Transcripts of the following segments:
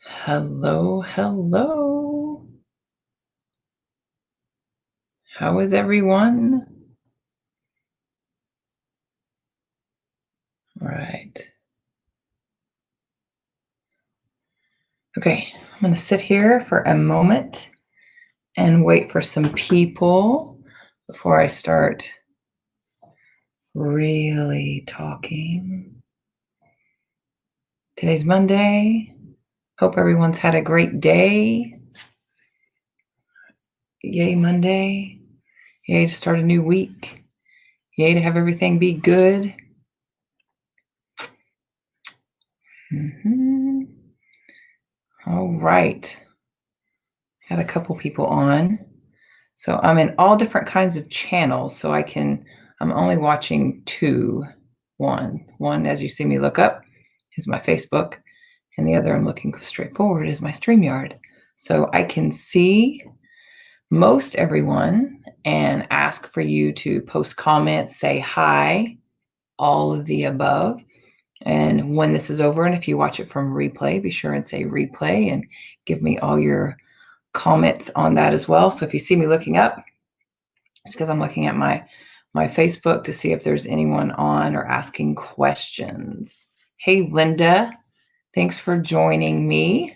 Hello, hello. How is everyone? Right. Okay, I'm going to sit here for a moment and wait for some people before I start really talking. Today's Monday. Hope everyone's had a great day. Yay, Monday. Yay to start a new week. Yay to have everything be good. All right. Had a couple people on. So I'm in all different kinds of channels. So I'm only watching two. One, as you see me look up, is my Facebook. And the other I'm looking straight forward is my StreamYard. So I can see most everyone and ask for you to post comments, say hi, all of the above. And when this is over, and if you watch it from replay, be sure and say replay and give me all your comments on that as well. So if you see me looking up, it's because I'm looking at my Facebook to see if there's anyone on or asking questions. Hey, Linda, thanks for joining me.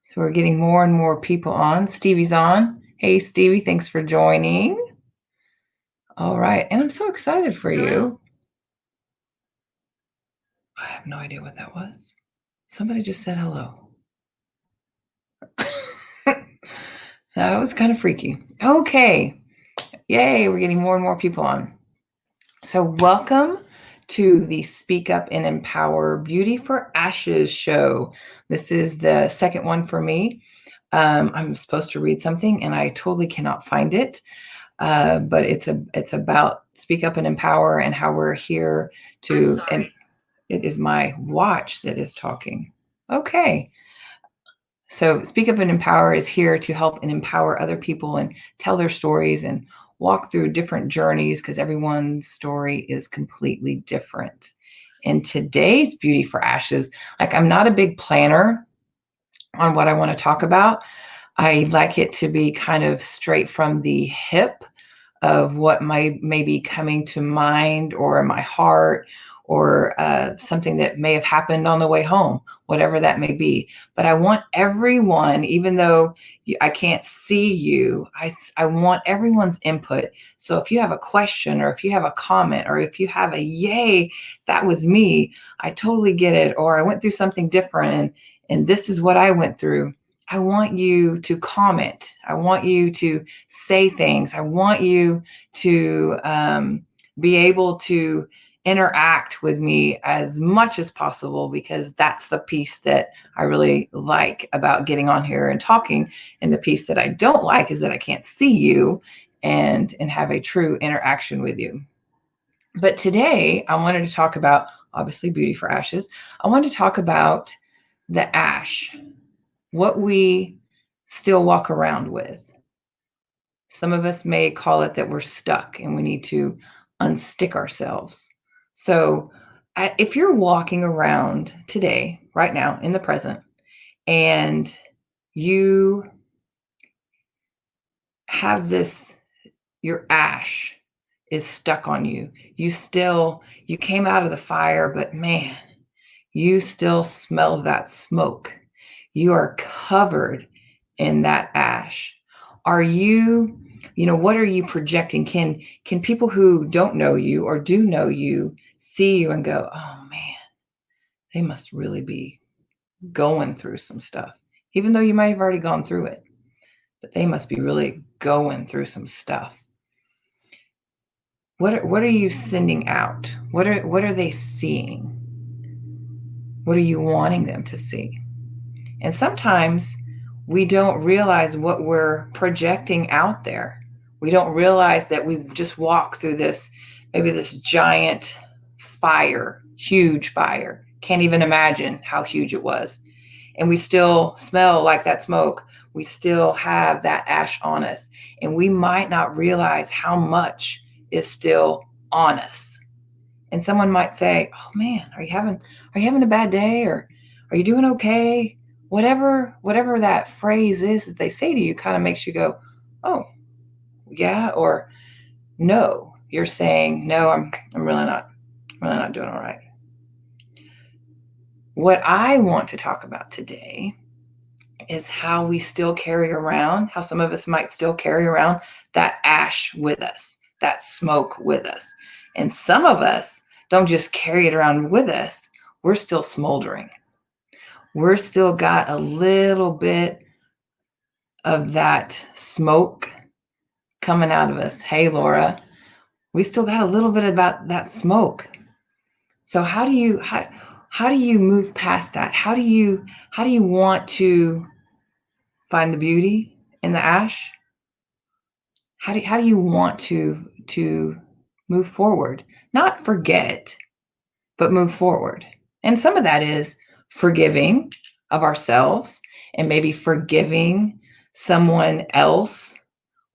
So we're getting more and more people on. Stevie's on. Hey, Stevie, thanks for joining. All right. And I'm so excited for you. I have no idea what that was. Somebody just said hello. That was kind of freaky. Okay. Yay, we're getting more and more people on. So welcome to the Speak Up and Empower Beauty for Ashes show. This is the second one for me. I'm supposed to read something and I totally cannot find it. But it's about Speak Up and Empower and how we're here to, and it is my watch that is talking. Okay. So Speak Up and Empower is here to help and empower other people and tell their stories and walk through different journeys because everyone's story is completely different. In today's Beauty for Ashes, I'm not a big planner on what I want to talk about. I like it to be kind of straight from the hip of what may be coming to mind or in my heart or something that may have happened on the way home, whatever that may be. But I want everyone, even though I can't see you, I want everyone's input. So if you have a question or if you have a comment or if you have a yay, that was me, I totally get it. Or I went through something different and this is what I went through. I want you to comment. I want you to say things. I want you to be able to interact with me as much as possible because that's the piece that I really like about getting on here and talking. And the piece that I don't like is that I can't see you and have a true interaction with you. But today I wanted to talk about, obviously, Beauty for Ashes. I wanted to talk about the ash, what we still walk around with. Some of us may call it that we're stuck and we need to unstick ourselves. So if you're walking around today, right now, in the present, and you have your ash is stuck on you, you came out of the fire, but man, you still smell that smoke. You are covered in that ash. Are you, what are you projecting? Can people who don't know you or do know you see you and go, oh man, they must really be going through some stuff, even though you might have already gone through it, but they must be really going through some stuff. What are you sending out? What are they seeing? What are you wanting them to see? And sometimes we don't realize what we're projecting out there. We don't realize that we've just walked through maybe this giant fire, huge fire. Can't even imagine how huge it was. And we still smell like that smoke. We still have that ash on us. And we might not realize how much is still on us. And someone might say, "Oh man, are you having a bad day, or are you doing okay?" Whatever that phrase is that they say to you kind of makes you go, "Oh, yeah," or no. You're saying, "No, I'm really not doing all right." What I want to talk about today is how we still carry around, how some of us might still carry around that ash with us, that smoke with us. And some of us don't just carry it around with us, we're still smoldering. We're still got a little bit of that smoke coming out of us. Hey, Laura, we still got a little bit of that smoke. So how do you move past that? How do you want to find the beauty in the ash? How do you want to move forward? Not forget, but move forward. And some of that is forgiving of ourselves and maybe forgiving someone else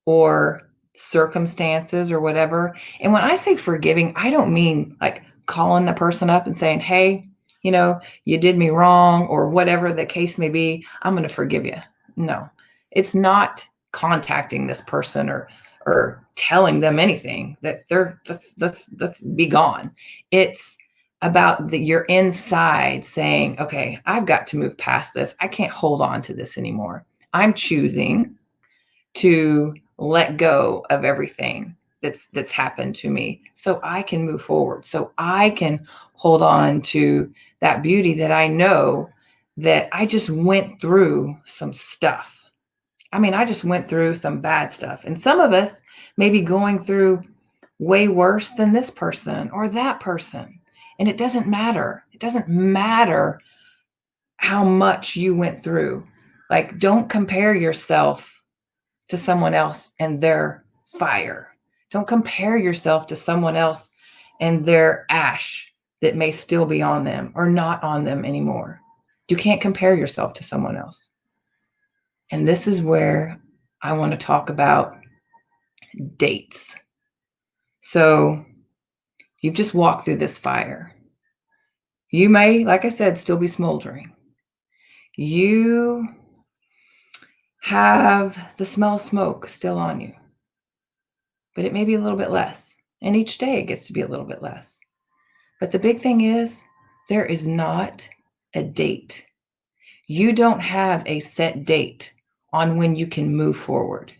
or circumstances or whatever. And when I say forgiving, I don't mean like calling the person up and saying, "Hey, you did me wrong," or whatever the case may be. "I'm going to forgive you." No, it's not contacting this person or telling them anything that's be gone. It's about your inside saying, "Okay, I've got to move past this. I can't hold on to this anymore. I'm choosing to let go of everything that's happened to me so I can move forward, so I can hold on to that beauty that I know that I just went through some stuff. I mean, I just went through some bad stuff. And some of us may be going through way worse than this person or that person. And it doesn't matter. It doesn't matter how much you went through. Like, don't compare yourself to someone else and their fire. Don't compare yourself to someone else and their ash that may still be on them or not on them anymore. You can't compare yourself to someone else. And this is where I want to talk about dates. So you've just walked through this fire. You may, like I said, still be smoldering. You have the smell of smoke still on you, but it may be a little bit less. And each day it gets to be a little bit less. But the big thing is, there is not a date. You don't have a set date on when you can move forward.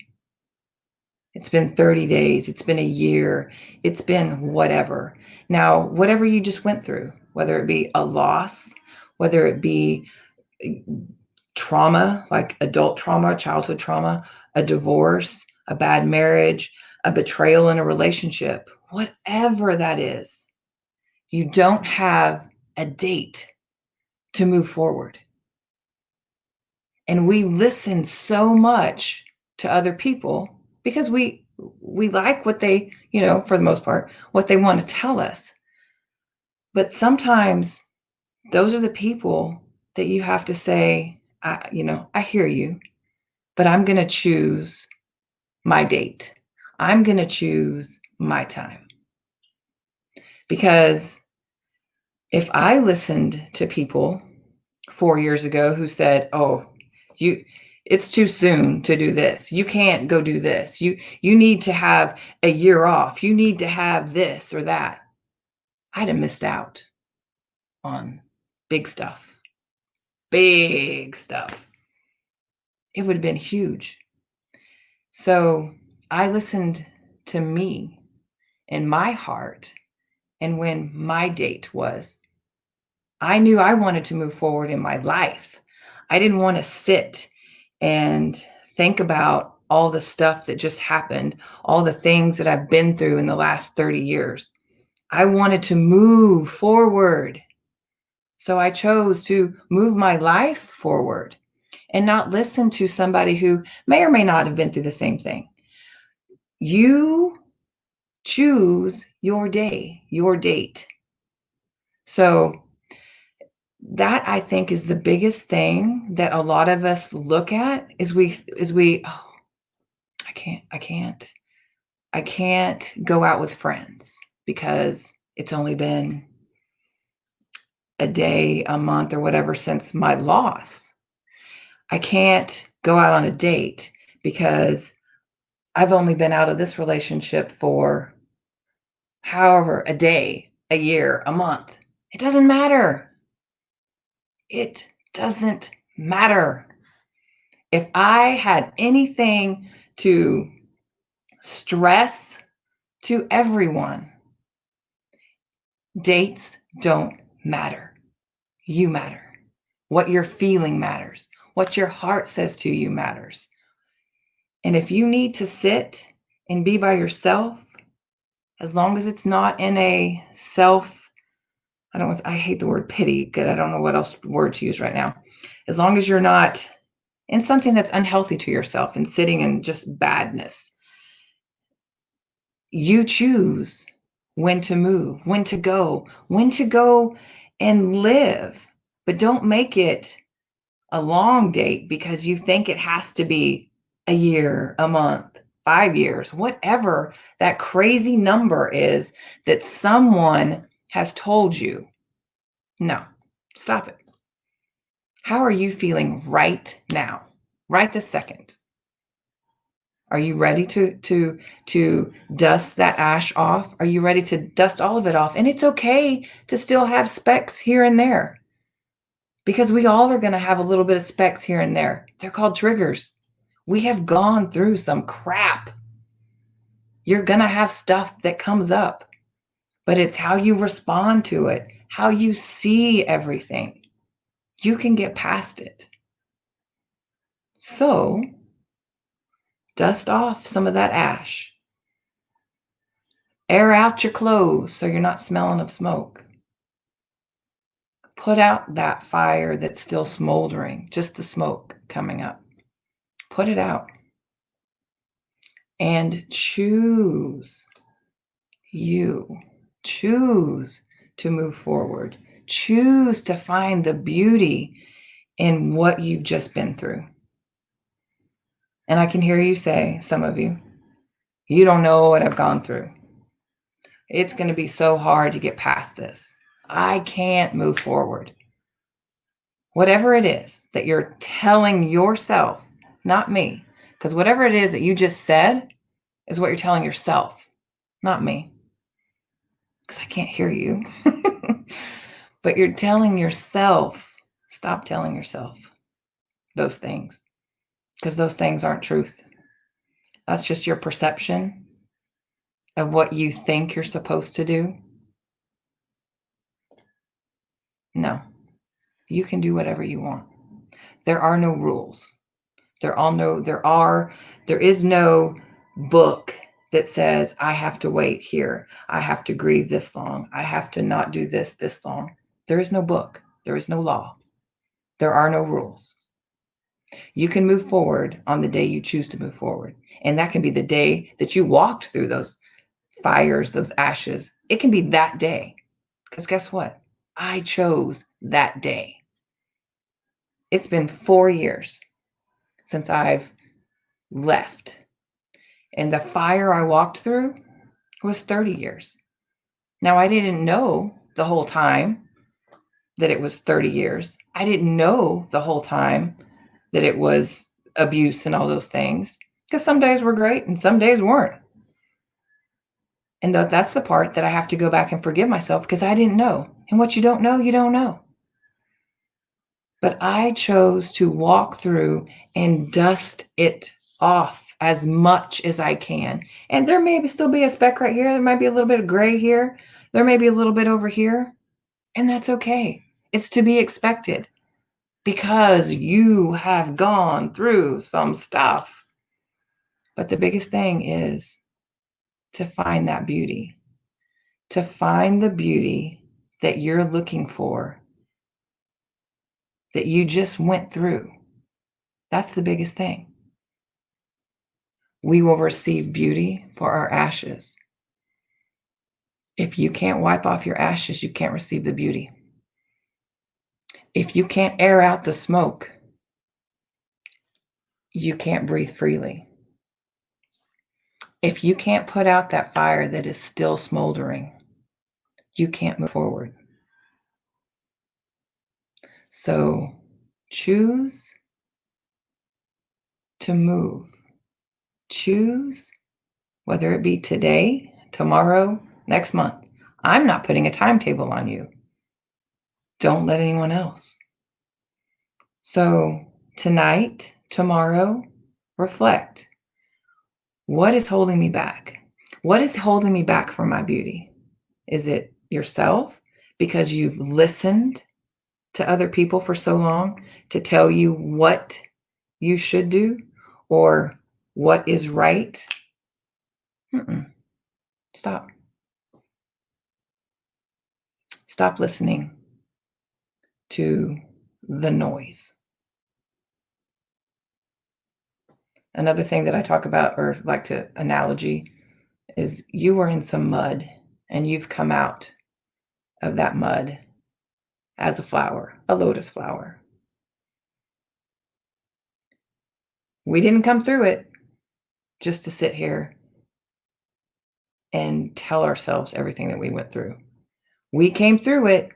It's been 30 days, it's been a year, it's been whatever. Now, whatever you just went through, whether it be a loss, whether it be trauma, like adult trauma, childhood trauma, a divorce, a bad marriage, a betrayal in a relationship, whatever that is, you don't have a date to move forward. And we listen so much to other people because we like what they, for the most part, what they want to tell us. But sometimes those are the people that you have to say, I hear you, but I'm going to choose my date. I'm going to choose my time. Because if I listened to people 4 years ago who said, "Oh, it's too soon to do this. You can't go do this. You need to have a year off. You need to have this or that." I'd have missed out on big stuff. Big stuff. It would have been huge. So I listened to me and my heart, and when my date was, I knew I wanted to move forward in my life. I didn't want to sit and think about all the stuff that just happened, all the things that I've been through in the last 30 years. I wanted to move forward. So I chose to move my life forward and not listen to somebody who may or may not have been through the same thing. You choose your day, your date. So that, I think, is the biggest thing that a lot of us look at is oh, I can't go out with friends because it's only been a day, a month, or whatever since my loss. I can't go out on a date because I've only been out of this relationship for however, a day, a year, a month. It doesn't matter. It doesn't matter. If I had anything to stress to everyone, dates don't matter. You matter. What you're feeling matters. What your heart says to you matters. And if you need to sit and be by yourself, as long as it's not in a I hate the word pity, because I don't know what else word to use right now. As long as you're not in something that's unhealthy to yourself and sitting in just badness, you choose when to move, when to go and live. But don't make it a long date because you think it has to be a year, a month, 5 years, whatever that crazy number is that someone has told you. No, stop it. How are you feeling right now? Right this second? Are you ready to dust that ash off? Are you ready to dust all of it off? And it's okay to still have specks here and there, because we all are going to have a little bit of specks here and there. They're called triggers. We have gone through some crap. You're going to have stuff that comes up, but it's how you respond to it, how you see everything. You can get past it. So, dust off some of that ash. Air out your clothes so you're not smelling of smoke. Put out that fire that's still smoldering, just the smoke coming up. Put it out. And choose you. Choose to move forward. Choose to find the beauty in what you've just been through. And I can hear you say, some of you, you don't know what I've gone through. It's going to be so hard to get past this. I can't move forward. Whatever it is that you're telling yourself, not me, because whatever it is that you just said is what you're telling yourself, not me, because I can't hear you. But you're telling yourself, stop telling yourself those things, because those things aren't truth. That's just your perception of what you think you're supposed to do. No, you can do whatever you want. There are no rules. There is no book that says I have to wait here. I have to grieve this long. I have to not do this long. There is no book. There is no law. There are no rules. You can move forward on the day you choose to move forward. And that can be the day that you walked through those fires, those ashes. It can be that day. Because guess what? I chose that day. It's been 4 years since I've left. And the fire I walked through was 30 years. Now, I didn't know the whole time that it was 30 years. I didn't know the whole time that it was abuse and all those things, because some days were great and some days weren't. And that's the part that I have to go back and forgive myself, because I didn't know. And what you don't know, you don't know. But I chose to walk through and dust it off as much as I can. And there may still be a speck right here. There might be a little bit of gray here. There may be a little bit over here. And that's okay. It's to be expected, because you have gone through some stuff. But the biggest thing is to find that beauty, to find the beauty that you're looking for, that you just went through. That's the biggest thing. We will receive beauty for our ashes. If you can't wipe off your ashes, you can't receive the beauty. If you can't air out the smoke, you can't breathe freely. If you can't put out that fire that is still smoldering, you can't move forward. So choose to move. Choose, whether it be today, tomorrow, next month. I'm not putting a timetable on you. Don't let anyone else. So tonight, tomorrow, reflect. What is holding me back? What is holding me back from my beauty? Is it yourself because you've listened to other people for so long to tell you what you should do or what is right? Stop. Stop listening to the noise. Another thing that I talk about or like to analogy is you were in some mud and you've come out of that mud as a flower, a lotus flower. We didn't come through it just to sit here and tell ourselves everything that we went through. We came through it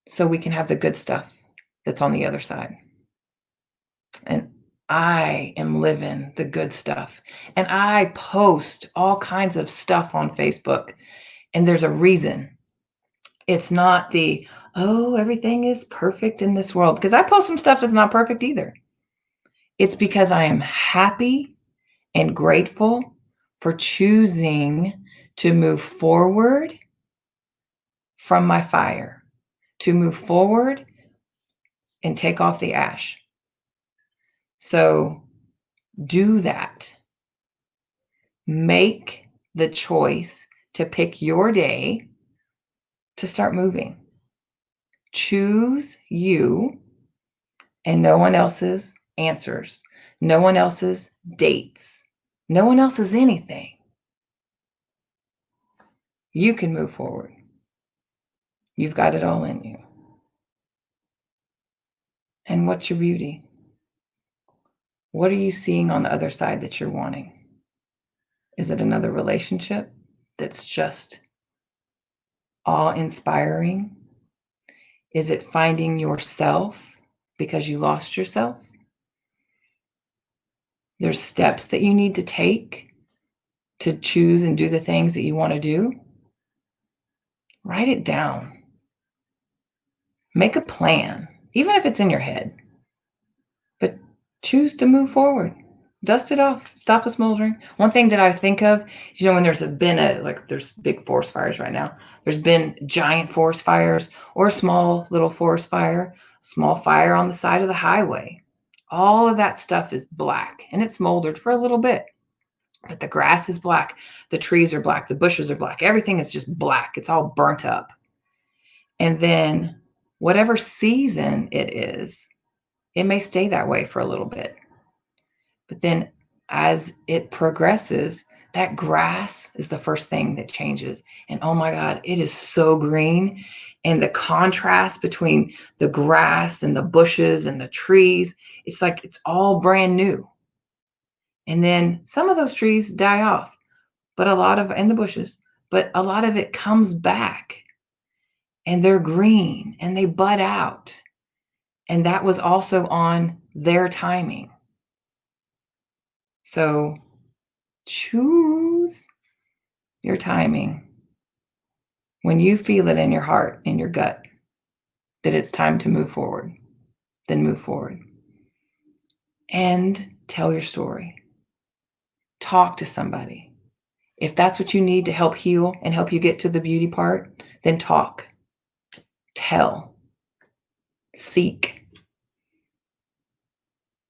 so we can have the good stuff that's on the other side. And I am living the good stuff. And I post all kinds of stuff on Facebook. And there's a reason. It's not the, oh, everything is perfect in this world. Because I post some stuff that's not perfect either. It's because I am happy and grateful for choosing to move forward from my fire, to move forward and take off the ash. So do that. Make the choice to pick your day to start moving. Choose you and no one else's answers, no one else's dates, no one else's anything. You can move forward. You've got it all in you. And what's your beauty? What are you seeing on the other side that you're wanting? Is it another relationship that's just awe-inspiring? Is it finding yourself because you lost yourself? There's steps that you need to take to choose and do the things that you want to do. Write it down. Make a plan, even if it's in your head. But choose to move forward. Dust it off. Stop the smoldering. One thing that I think of is, when there's there's big forest fires right now. There's been giant forest fires or a small little forest fire, small fire on the side of the highway. All of that stuff is black and it smoldered for a little bit. But the grass is black. The trees are black. The bushes are black. Everything is just black. It's all burnt up. And then whatever season it is, it may stay that way for a little bit. But then as it progresses, that grass is the first thing that changes. And oh my God, it is so green. And the contrast between the grass and the bushes and the trees, it's like it's all brand new. And then some of those trees die off, and the bushes, but a lot of it comes back and they're green and they bud out. And that was also on their timing. So choose your timing. When you feel it in your heart, in your gut, that it's time to move forward, then move forward. And tell your story. Talk to somebody. If that's what you need to help heal and help you get to the beauty part, then talk. Tell. Seek.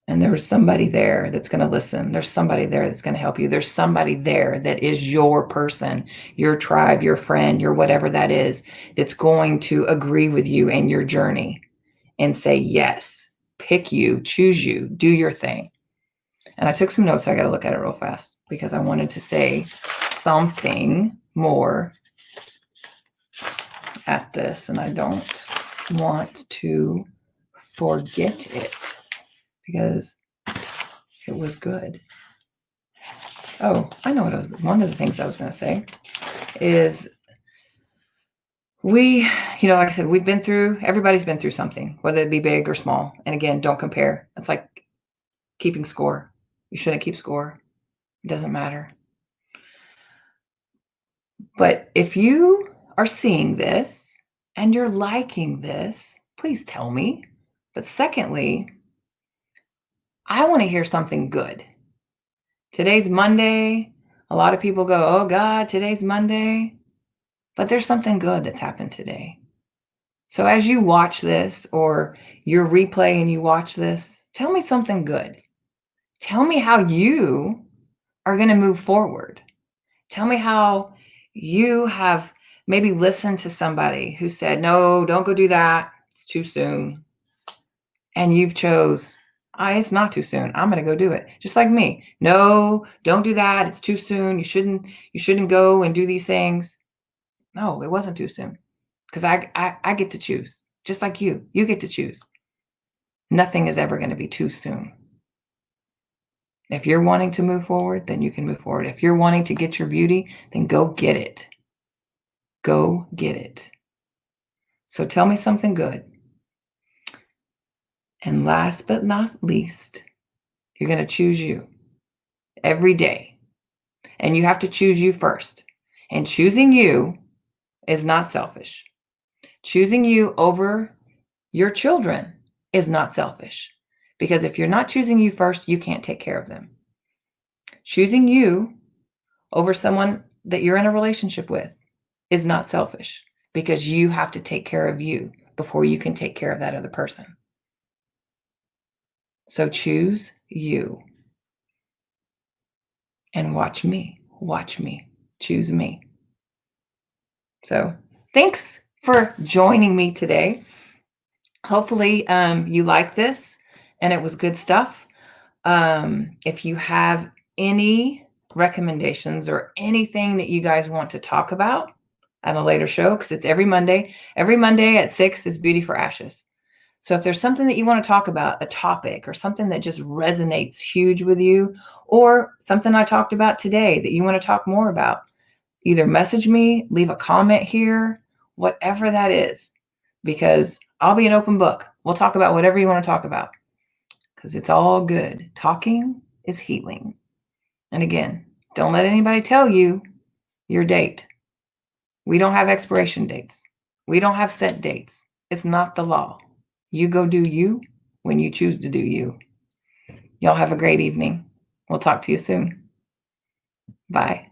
And there's somebody there that's going to listen. There's somebody there that's going to help you. There's somebody there that is your person, your tribe, your friend, your whatever that is, that's going to agree with you and your journey and say, yes, pick you, choose you, do your thing. And I took some notes, so I got to look at it real fast because I wanted to say something more at this, and I don't want to forget it because it was good. Oh, I know one of the things I was going to say is like I said, everybody's been through something, whether it be big or small. And again, don't compare. It's like keeping score. You shouldn't keep score. It doesn't matter. But if you are seeing this and you're liking this, please tell me. But secondly, I want to hear something good. Today's Monday. A lot of people go, oh God, today's Monday. But there's something good that's happened today. So as you watch this or you're replay and you watch this, tell me something good. Tell me how you are going to move forward. Tell me how you have maybe listened to somebody who said, no, don't go do that. It's too soon. And you've chose, it's not too soon. I'm going to go do it. Just like me. No, don't do that. It's too soon. You shouldn't go and do these things. No, it wasn't too soon. Because I get to choose. Just like you get to choose. Nothing is ever going to be too soon. If you're wanting to move forward, then you can move forward. If you're wanting to get your beauty, then go get it. Go get it. So tell me something good. And last but not least, you're going to choose you every day. And you have to choose you first. And choosing you is not selfish. Choosing you over your children is not selfish. Because if you're not choosing you first, you can't take care of them. Choosing you over someone that you're in a relationship with is not selfish, because you have to take care of you before you can take care of that other person. So choose you. And watch me, choose me. So thanks for joining me today. Hopefully you like this and it was good stuff. If you have any recommendations or anything that you guys want to talk about at a later show, because it's every Monday at 6 is Beauty for Ashes. So if there's something that you want to talk about, a topic or something that just resonates huge with you, or something I talked about today that you want to talk more about, either message me, leave a comment here, whatever that is, because I'll be an open book. We'll talk about whatever you want to talk about, because it's all good. Talking is healing. And again, don't let anybody tell you your date. We don't have expiration dates. We don't have set dates. It's not the law. You go do you when you choose to do you. Y'all have a great evening. We'll talk to you soon. Bye.